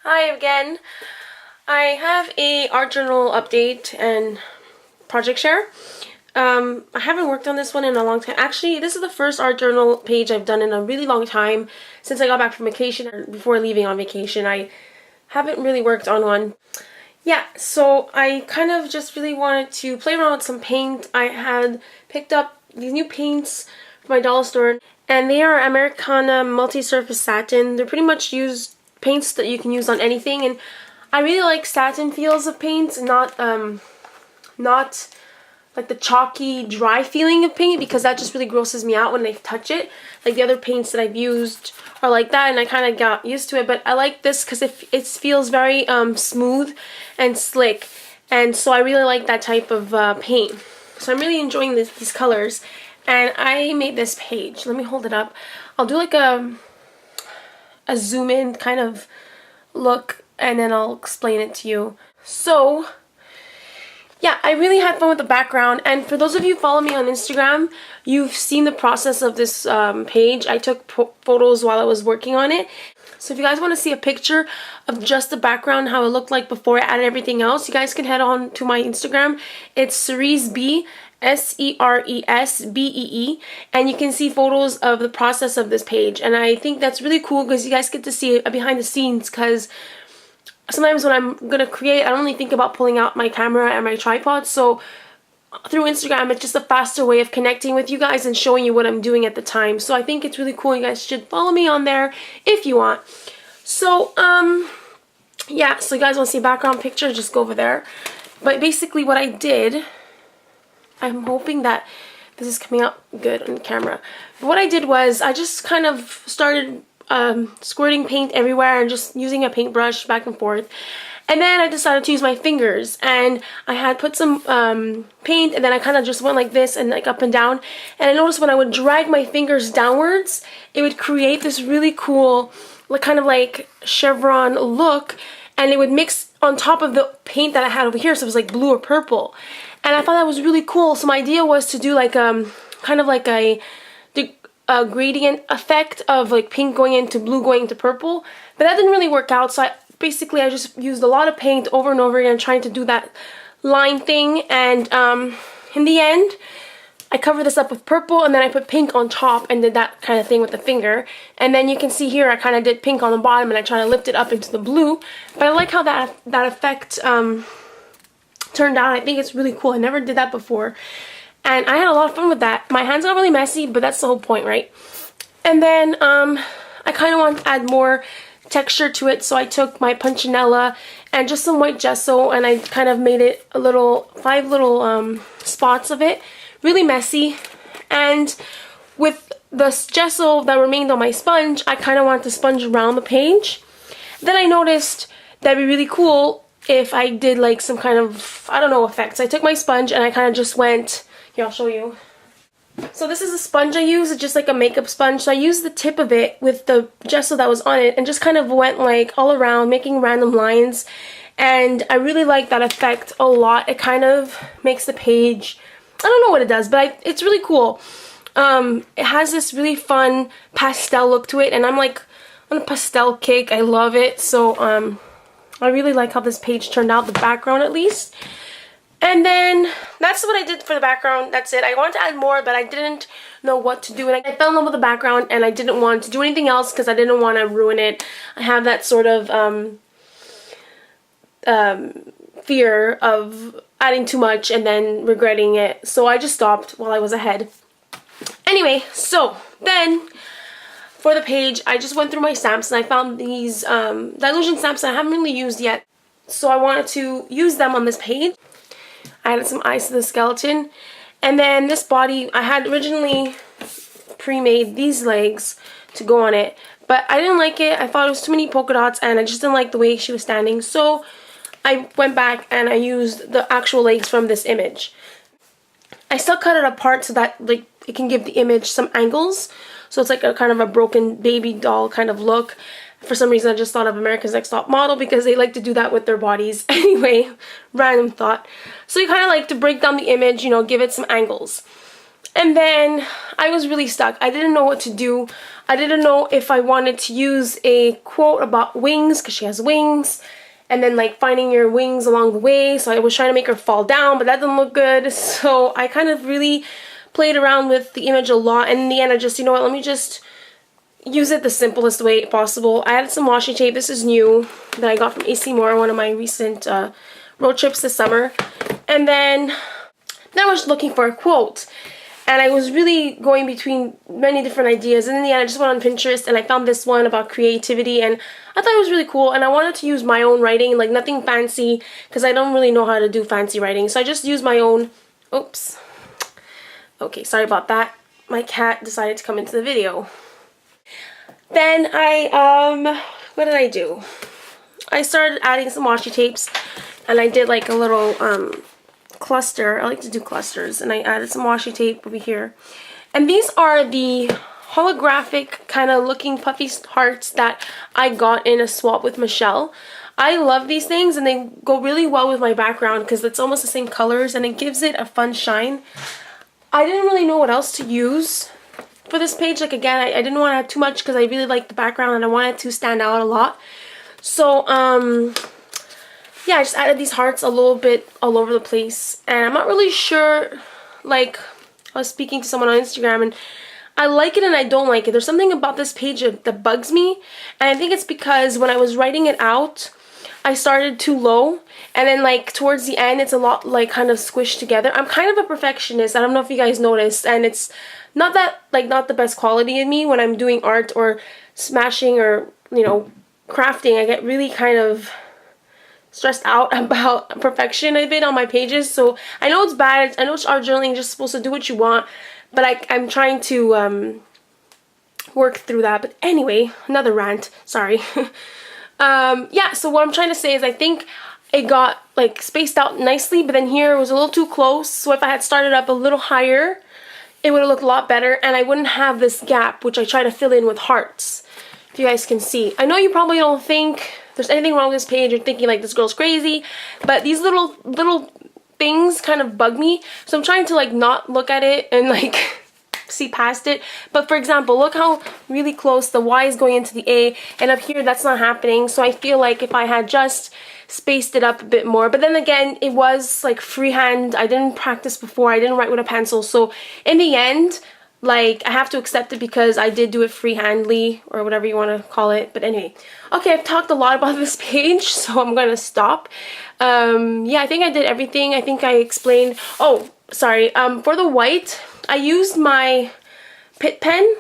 Hi again. I have a art journal update and project share. I haven't worked on this one in a long time. Actually, this is the first art journal page I've done in a really long time since I got back from vacation or before leaving on vacation. I haven't really worked on one. Yeah, so I kind of just really wanted to play around with some paint. I had picked up these new paints from my dollar store, and they are Americana multi-surface satin. They're pretty much used paints that you can use on anything, and I really like satin feels of paints, not like the chalky, dry feeling of paint, because that just really grosses me out when I touch it. Like the other paints that I've used are like that, and I kind of got used to it, but I like this because it feels very smooth and slick, and so I really like that type of paint. So I'm really enjoying these colors, and I made this page. Let me hold it up. I'll do like a zoom in kind of look, and then I'll explain it to you. So yeah, I really had fun with the background, and for those of you who follow me on Instagram, you've seen the process of this page. I took photos while I was working on it. So if you guys want to see a picture of just the background, how it looked like before I added everything else, you guys can head on to my Instagram. It's Cerise B, SERESBEE, and you can see photos of the process of this page. And I think that's really cool because you guys get to see a behind the scenes, because sometimes when I'm gonna create, I don't really think about pulling out my camera and my tripod. So through Instagram, it's just a faster way of connecting with you guys and showing you what I'm doing at the time. So I think it's really cool. You guys should follow me on there if you want. So yeah, so you guys want to see a background picture, just go over there. But basically what I did, I'm hoping that this is coming out good on camera. But what I did was I just kind of started squirting paint everywhere and just using a paintbrush back and forth. And then I decided to use my fingers, and I had put some paint, and then I kind of just went like this and like up and down. And I noticed when I would drag my fingers downwards, it would create this really cool, like kind of like chevron look, and it would mix on top of the paint that I had over here, so it was like blue or purple. And I thought that was really cool. So my idea was to do like kind of like a gradient effect of like pink going into blue going into purple, but that didn't really work out. So I just used a lot of paint over and over again trying to do that line thing, and in the end I covered this up with purple, and then I put pink on top and did that kind of thing with the finger. And then you can see here I kind of did pink on the bottom, and I try to lift it up into the blue. But I like how that effect turned out. I think it's really cool. I never did that before, and I had a lot of fun with that. My hands got really messy, but that's the whole point, right? And then I kind of want to add more texture to it, so I took my Punchinella and just some white gesso, and I kind of made it a little 5 little spots of it. Really messy. And with the gesso that remained on my sponge, I kind of wanted to sponge around the page. Then I noticed that'd be really cool if I did like some kind of, I don't know, effects. I took my sponge and I kind of just went, here, I'll show you. So this is a sponge I use. It's just like a makeup sponge. So I used the tip of it with the gesso that was on it and just kind of went like all around, making random lines. And I really like that effect a lot. It kind of makes the page, I don't know what it does, but it's really cool. It has this really fun pastel look to it, and I'm like on a pastel kick. I love it. So I really like how this page turned out, the background at least. And then that's what I did for the background. That's it. I wanted to add more, but I didn't know what to do. And I fell in love with the background, and I didn't want to do anything else because I didn't want to ruin it. I have that sort of fear of adding too much and then regretting it. So I just stopped while I was ahead. Anyway, so then for the page, I just went through my stamps, and I found these Dylusion stamps that I haven't really used yet. So I wanted to use them on this page. I added some eyes to the skeleton, and then this body, I had originally pre-made these legs to go on it, but I didn't like it. I thought it was too many polka dots, and I just didn't like the way she was standing, so I went back and I used the actual legs from this image. I still cut it apart so that like it can give the image some angles, so it's like a kind of a broken baby doll kind of look. For some reason, I just thought of America's Next Top Model because they like to do that with their bodies. Anyway, random thought. So you kind of like to break down the image, you know, give it some angles. And then I was really stuck. I didn't know what to do. I didn't know if I wanted to use a quote about wings, because she has wings, and then like finding your wings along the way. So I was trying to make her fall down, but that didn't look good. So I kind of really played around with the image a lot, and in the end I just, you know what, let me just use it the simplest way possible. I added some washi tape. This is new that I got from AC Moore, one of my recent road trips this summer. And then I was looking for a quote, and I was really going between many different ideas, and in the end I just went on Pinterest and I found this one about creativity, and I thought it was really cool, and I wanted to use my own writing, like nothing fancy, because I don't really know how to do fancy writing. So I just used my own. Oops. Okay, sorry about that. My cat decided to come into the video. Then what did I do? I started adding some washi tapes, and I did like a little cluster. I like to do clusters, and I added some washi tape over here. And these are the holographic kind of looking puffy hearts that I got in a swap with Michelle. I love these things, and they go really well with my background because it's almost the same colors, and it gives it a fun shine. I didn't really know what else to use for this page. Like again, I didn't want to add too much because I really like the background and I wanted to stand out a lot. So yeah, I just added these hearts a little bit all over the place, and I'm not really sure. Like, I was speaking to someone on Instagram, and I like it and I don't like it. There's something about this page that bugs me, and I think it's because when I was writing it out, I started too low, and then like towards the end it's a lot like kind of squished together. I'm kind of a perfectionist. I don't know if you guys noticed, and it's not that like not the best quality in me when I'm doing art or smashing or, you know, crafting. I get really kind of stressed out about perfection a bit on my pages. So I know it's bad. I know it's art journaling, you're just supposed to do what you want, but I'm trying to work through that. But anyway, another rant, sorry. Yeah, so what I'm trying to say is I think it got like spaced out nicely, but then here it was a little too close. So if I had started up a little higher, it would have looked a lot better, and I wouldn't have this gap, which I try to fill in with hearts, if you guys can see. I know you probably don't think there's anything wrong with this page. You're thinking like, this girl's crazy, but these little things kind of bug me. So I'm trying to like not look at it and like see past it. But for example, look how really close the Y is going into the A, and up here that's not happening. So I feel like if I had just spaced it up a bit more, but then again, it was like freehand. I didn't practice before. I didn't write with a pencil. So in the end, like, I have to accept it because I did do it freehandly, or whatever you want to call it. But anyway, okay, I've talked a lot about this page, so I'm gonna stop. Yeah, I think I did everything. I think I explained. Oh, sorry. For the white, I used my Pitt pen,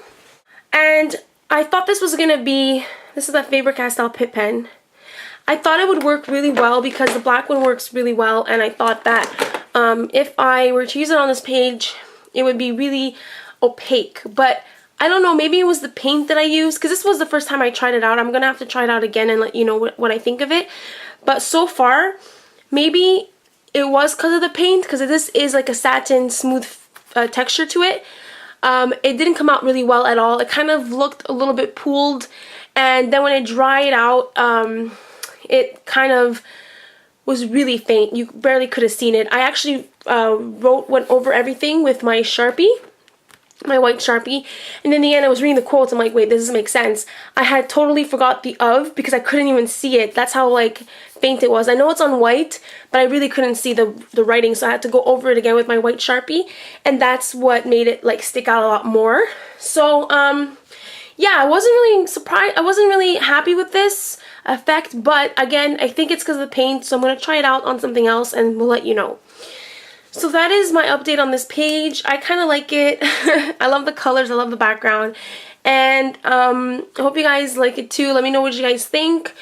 and I thought this was gonna be, this is a Faber-Castell Pitt pen. I thought it would work really well because the black one works really well, and I thought that if I were to use it on this page, it would be really opaque. But I don't know, maybe it was the paint that I used, because this was the first time I tried it out. I'm gonna have to try it out again and let you know what I think of it. But so far, maybe it was because of the paint, because this is like a satin smooth texture to it. It didn't come out really well at all. It kind of looked a little bit pooled, and then when it dried out, it kind of was really faint. You barely could have seen it. I actually went over everything with my Sharpie, my white Sharpie, and in the end I was reading the quotes. I'm like, wait, this doesn't make sense. I had totally forgot the of because I couldn't even see it. That's how like faint it was. I know it's on white, but I really couldn't see the writing, so I had to go over it again with my white Sharpie, and that's what made it like stick out a lot more. So yeah, I wasn't really surprised. I wasn't really happy with this effect, but again, I think it's because of the paint, so I'm going to try it out on something else and we'll let you know. So that is my update on this page. I kind of like it. I love the colors, I love the background, and I hope you guys like it too. Let me know what you guys think,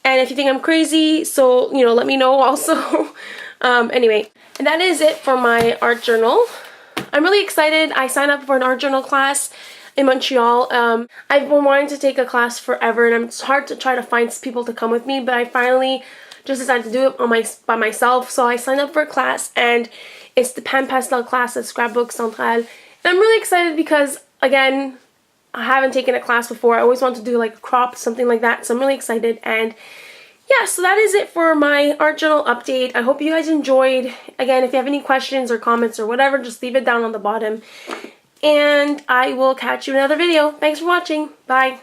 and if you think I'm crazy, so, you know, let me know also. Anyway, and that is it for my art journal. I'm really excited. I signed up for an art journal class in Montreal. I've been wanting to take a class forever, and it's hard to try to find people to come with me, but I finally just decided to do it by myself. So I signed up for a class, and it's the Pan Pastel class at Scrapbook Central. And I'm really excited because, again, I haven't taken a class before. I always want to do like a crop, something like that. So I'm really excited, and yeah, so that is it for my art journal update. I hope you guys enjoyed. Again, if you have any questions or comments or whatever, just leave it down on the bottom. And I will catch you in another video. Thanks for watching. Bye.